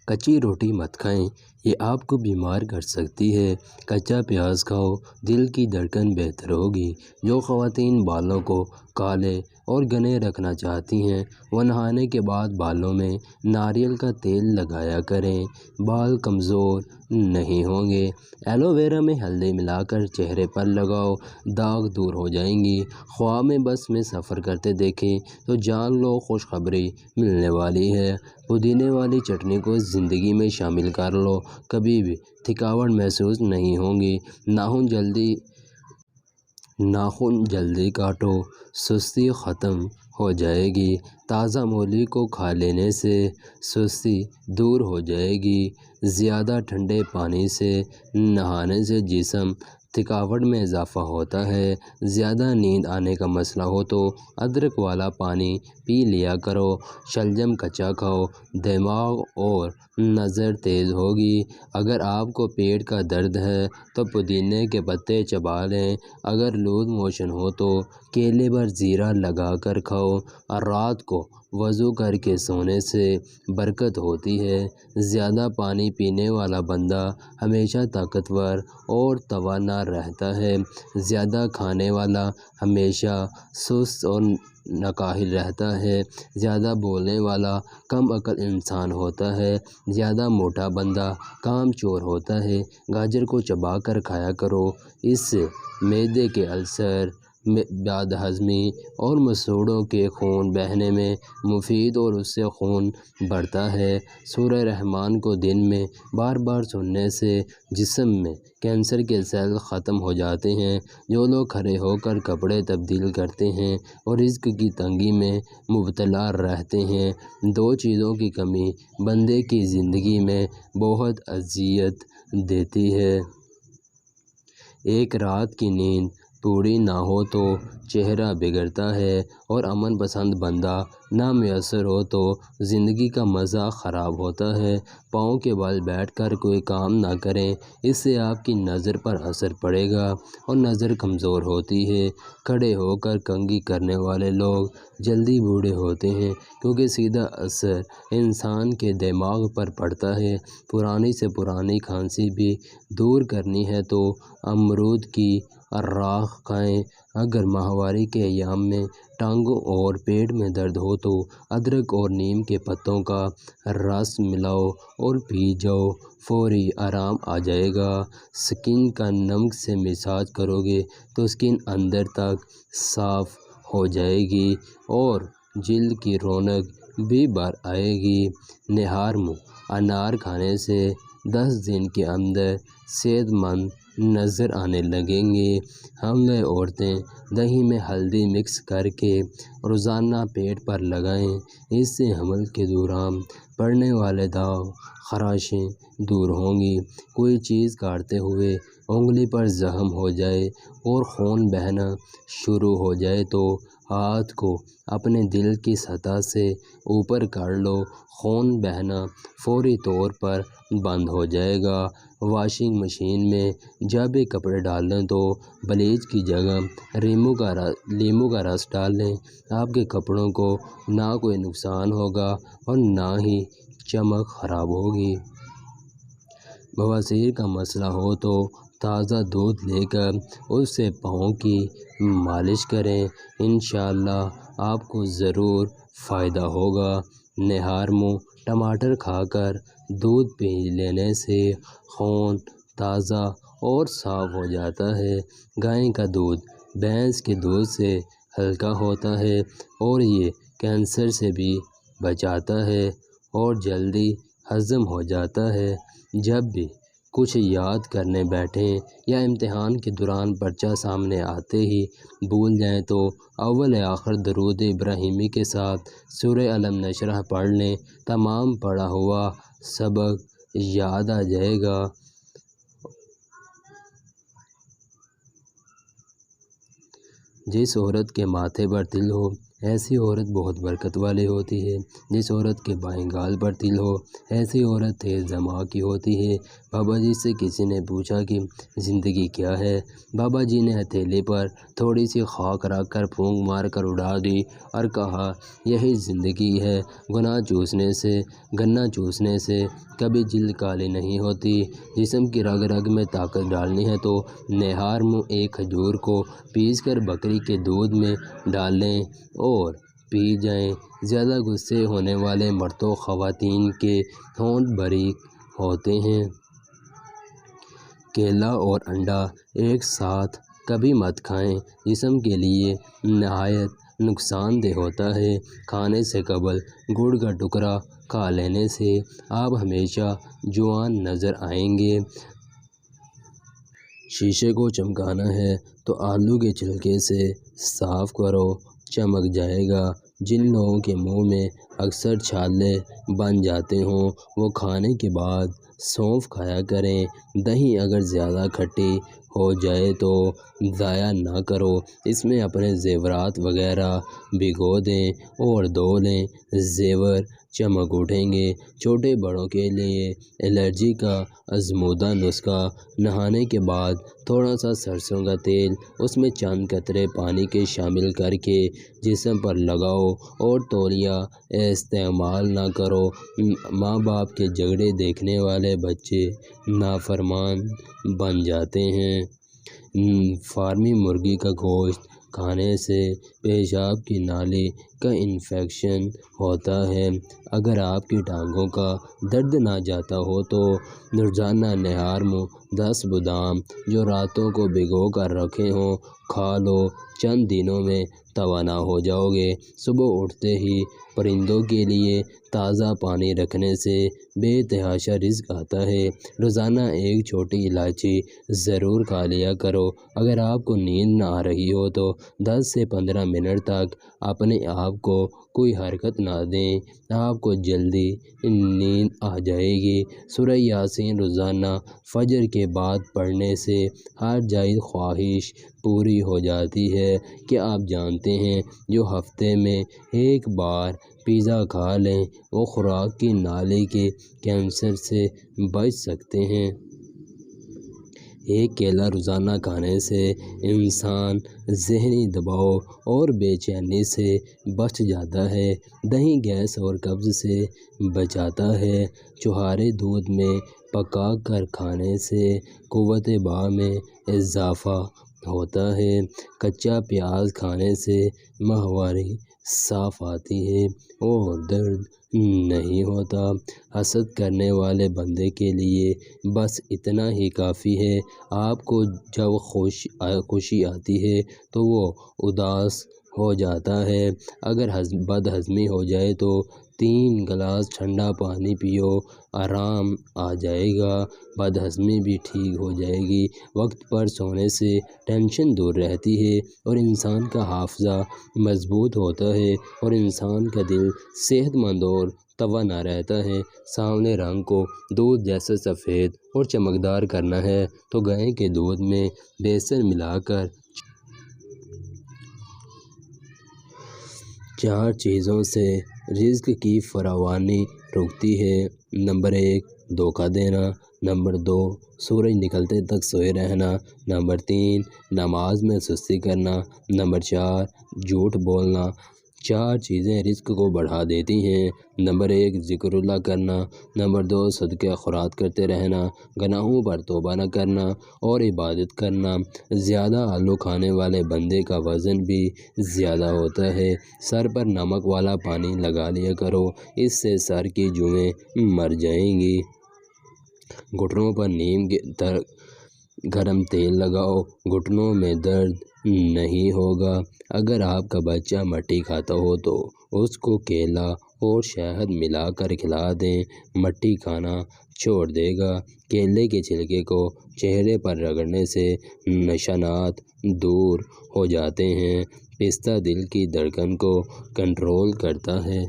کچی روٹی مت کھائیں، یہ آپ کو بیمار کر سکتی ہے۔ کچا پیاز کھاؤ، دل کی دھڑکن بہتر ہوگی۔ جو خواتین بالوں کو کالے اور گھنے رکھنا چاہتی ہیں وہ نہانے کے بعد بالوں میں ناریل کا تیل لگایا کریں، بال کمزور نہیں ہوں گے۔ ایلو ویرا میں ہلدی ملا کر چہرے پر لگاؤ، داغ دور ہو جائیں گی۔ خواب میں بس میں سفر کرتے دیکھیں تو جان لو خوشخبری ملنے والی ہے۔ پودینے والی چٹنی کو زندگی میں شامل کر لو، کبھی بھی تھکاوٹ محسوس نہیں ہوگی۔ ناخن جلدی کاٹو، سستی ختم ہو جائے گی۔ تازہ مولی کو کھا لینے سے سستی دور ہو جائے گی۔ زیادہ ٹھنڈے پانی سے نہانے سے جسم تھکاوٹ میں اضافہ ہوتا ہے۔ زیادہ نیند آنے کا مسئلہ ہو تو ادرک والا پانی پی لیا کرو۔ شلجم کچا کھاؤ، دماغ اور نظر تیز ہوگی۔ اگر آپ کو پیٹ کا درد ہے تو پودینے کے پتے چبا لیں۔ اگر لوز موشن ہو تو کیلے پر زیرہ لگا کر کھاؤ۔ اور رات کو وضو کر کے سونے سے برکت ہوتی ہے۔ زیادہ پانی پینے والا بندہ ہمیشہ طاقتور اور توانا رہتا ہے۔ زیادہ کھانے والا ہمیشہ سست اور ناکاہل رہتا ہے۔ زیادہ بولنے والا کم عقل انسان ہوتا ہے۔ زیادہ موٹا بندہ کام چور ہوتا ہے۔ گاجر کو چبا کر کھایا کرو، اس سے معدے کے السر، بد ہضمی اور مسوڑھوں کے خون بہنے میں مفید اور اس سے خون بڑھتا ہے۔ سورہ رحمان کو دن میں بار بار سننے سے جسم میں کینسر کے سیل ختم ہو جاتے ہیں۔ جو لوگ کھڑے ہو کر کپڑے تبدیل کرتے ہیں اور رزق کی تنگی میں مبتلا رہتے ہیں، دو چیزوں کی کمی بندے کی زندگی میں بہت اذیت دیتی ہے۔ ایک رات کی نیند پوری نہ ہو تو چہرہ بگڑتا ہے، اور امن پسند بندہ نہ میسر ہو تو زندگی کا مزہ خراب ہوتا ہے۔ پاؤں کے بل بیٹھ کر کوئی کام نہ کریں، اس سے آپ کی نظر پر اثر پڑے گا اور نظر کمزور ہوتی ہے۔ کھڑے ہو کر کنگھی کرنے والے لوگ جلدی بوڑھے ہوتے ہیں، کیونکہ سیدھا اثر انسان کے دماغ پر پڑتا ہے۔ پرانی سے پرانی کھانسی بھی دور کرنی ہے تو امرود کی راکھ کھائیں۔ اگر ماہواری کے ایام میں ٹانگوں اور پیٹ میں درد ہو تو ادرک اور نیم کے پتوں کا رس ملاؤ اور پی جاؤ، فوری آرام آ جائے گا۔ سکن کا نمک سے مساج کرو گے تو سکن اندر تک صاف ہو جائے گی اور جلد کی رونق بھی بڑھ آئے گی۔ نہار منہ انار کھانے سے 10 دن کے اندر صحت مند نظر آنے لگیں گے۔ حاملہ عورتیں دہی میں ہلدی مکس کر کے روزانہ پیٹ پر لگائیں، اس سے حمل کے دوران پڑنے والے داغ، خراشیں دور ہوں گی۔ کوئی چیز کاٹتے ہوئے انگلی پر زخم ہو جائے اور خون بہنا شروع ہو جائے تو ہاتھ کو اپنے دل کی سطح سے اوپر کر لو، خون بہنا فوری طور پر بند ہو جائے گا۔ واشنگ مشین میں جب بھی کپڑے ڈال دیں تو بلیچ کی جگہ لیموں کا رس ڈال لیں، آپ کے کپڑوں کو نہ کوئی نقصان ہوگا اور نہ ہی چمک خراب ہوگی۔ بواسیر کا مسئلہ ہو تو تازہ دودھ لے کر اس سے پاؤں کی مالش کریں، انشاءاللہ آپ کو ضرور فائدہ ہوگا۔ نہار منہ ٹماٹر کھا کر دودھ پی لینے سے خون تازہ اور صاف ہو جاتا ہے۔ گائے کا دودھ بھینس کے دودھ سے ہلکا ہوتا ہے اور یہ کینسر سے بھی بچاتا ہے اور جلدی ہضم ہو جاتا ہے۔ جب بھی کچھ یاد کرنے بیٹھیں یا امتحان کے دوران پرچہ سامنے آتے ہی بھول جائیں تو اول آخر درود ابراہیمی کے ساتھ سورہ الم نشرح پڑھ لیں، تمام پڑھا ہوا سبق یاد آ جائے گا۔ جس عورت کے ماتھے پر تل ہو ایسی عورت بہت برکت والی ہوتی ہے جس عورت کے بائیں گال پر تل ہو، ایسی عورت تیز دماغ کی ہوتی ہے۔ بابا جی سے کسی نے پوچھا کہ زندگی کیا ہے؟ بابا جی نے ہتھیلی پر تھوڑی سی خاک رکھ کر پھونک مار کر اڑا دی اور کہا، یہی زندگی ہے۔ گناہ چوسنے سے، گنا چوسنے سے کبھی جلد کالی نہیں ہوتی۔ جسم کی رگ رگ میں طاقت ڈالنی ہے تو نہار منہ ایک کھجور کو پیس کر بکری کے دودھ میں ڈال لیں اور پی جائیں۔ زیادہ غصے ہونے والے مرد و خواتین کے ہونٹ باریک ہوتے ہیں۔ کیلا اور انڈا ایک ساتھ کبھی مت کھائیں، جسم کے لیے نہایت نقصان دہ ہوتا ہے۔ کھانے سے قبل گڑ کا ٹکڑا کھا لینے سے آپ ہمیشہ جوان نظر آئیں گے۔ شیشے کو چمکانا ہے تو آلو کے چھلکے سے صاف کرو، چمک جائے گا۔ جن لوگوں کے منہ میں اکثر چھالے بن جاتے ہوں وہ کھانے کے بعد سونف کھایا کریں۔ دہی اگر زیادہ کھٹی ہو جائے تو ضائع نہ کرو، اس میں اپنے زیورات وغیرہ بھگو دیں اور دھو لیں، زیور چمک اٹھیں گے۔ چھوٹے بڑوں کے لیے الرجی کا آزمودہ نسخہ، نہانے کے بعد تھوڑا سا سرسوں کا تیل، اس میں چند قطرے پانی کے شامل کر کے جسم پر لگاؤ اور تولیہ استعمال نہ کرو۔ ماں باپ کے جھگڑے دیکھنے والے بچے نافرمان بن جاتے ہیں۔ فارمی مرغی کا گوشت کھانے سے پیشاب کی نالی کا انفیکشن ہوتا ہے۔ اگر آپ کی ٹانگوں کا درد نہ جاتا ہو تو روزانہ نہار منہ 10 بادام جو راتوں کو بھگو کر رکھے ہوں کھا لو، چند دنوں میں توانا ہو جاؤ گے۔ صبح اٹھتے ہی پرندوں کے لیے تازہ پانی رکھنے سے بے تحاشا رزق آتا ہے۔ روزانہ ایک چھوٹی الائچی ضرور کھا لیا کرو۔ اگر آپ کو نیند نہ آ رہی ہو تو 10 سے 15 منٹ تک اپنے آپ کو کوئی حرکت نہ دیں، آپ کو جلدی نیند آ جائے گی۔ سورہ یاسین روزانہ فجر کے بعد پڑھنے سے ہر جائز خواہش پوری ہو جاتی ہے۔ کیا آپ جانتے ہیں جو ہفتے میں ایک بار پیزا کھا لیں وہ خوراک کی نالی کے کینسر سے بچ سکتے ہیں؟ ایک کیلا روزانہ کھانے سے انسان ذہنی دباؤ اور بے چینی سے بچ جاتا ہے۔ دہی گیس اور قبض سے بچاتا ہے۔ چھہارے دودھ میں پکا کر کھانے سے قوت باہ میں اضافہ ہوتا ہے۔ کچا پیاز کھانے سے ماہواری صاف آتی ہے اور درد نہیں ہوتا۔ حسد کرنے والے بندے کے لیے بس اتنا ہی کافی ہے۔ آپ کو جب خوشی آتی ہے تو وہ اداس ہو جاتا ہے۔ اگر بد ہضمی ہو جائے تو 3 گلاس ٹھنڈا پانی پیو، آرام آ جائے گا، بد ہضمی بھی ٹھیک ہو جائے گی۔ وقت پر سونے سے ٹینشن دور رہتی ہے اور انسان کا حافظہ مضبوط ہوتا ہے اور انسان کا دل صحت مند اور توانا رہتا ہے۔ سانولے رنگ کو دودھ جیسا سفید اور چمکدار کرنا ہے تو گائے کے دودھ میں بیسن ملا کر 4 چیزوں سے رزق کی فراوانی رکتی ہے۔ نمبر 1 دھوکہ دینا، نمبر 2 سورج نکلتے تک سوئے رہنا، نمبر 3 نماز میں سستی کرنا، نمبر 4 جھوٹ بولنا۔ 4 چیزیں رزق کو بڑھا دیتی ہیں۔ نمبر 1 ذکر اللہ کرنا، نمبر 2 صدقہ خیرات کرتے رہنا، گناہوں پر توبہ نہ کرنا اور عبادت کرنا۔ زیادہ آلو کھانے والے بندے کا وزن بھی زیادہ ہوتا ہے۔ سر پر نمک والا پانی لگا لیا کرو، اس سے سر کی جوئیں مر جائیں گی۔ گھٹنوں پر نیم گرم تیل لگاؤ، گھٹنوں میں درد نہیں ہوگا۔ اگر آپ کا بچہ مٹی کھاتا ہو تو اس کو کیلا اور شہد ملا کر کھلا دیں، مٹی کھانا چھوڑ دے گا۔ کیلے کے چھلکے کو چہرے پر رگڑنے سے نشانات دور ہو جاتے ہیں۔ پستہ دل کی دھڑکن کو کنٹرول کرتا ہے۔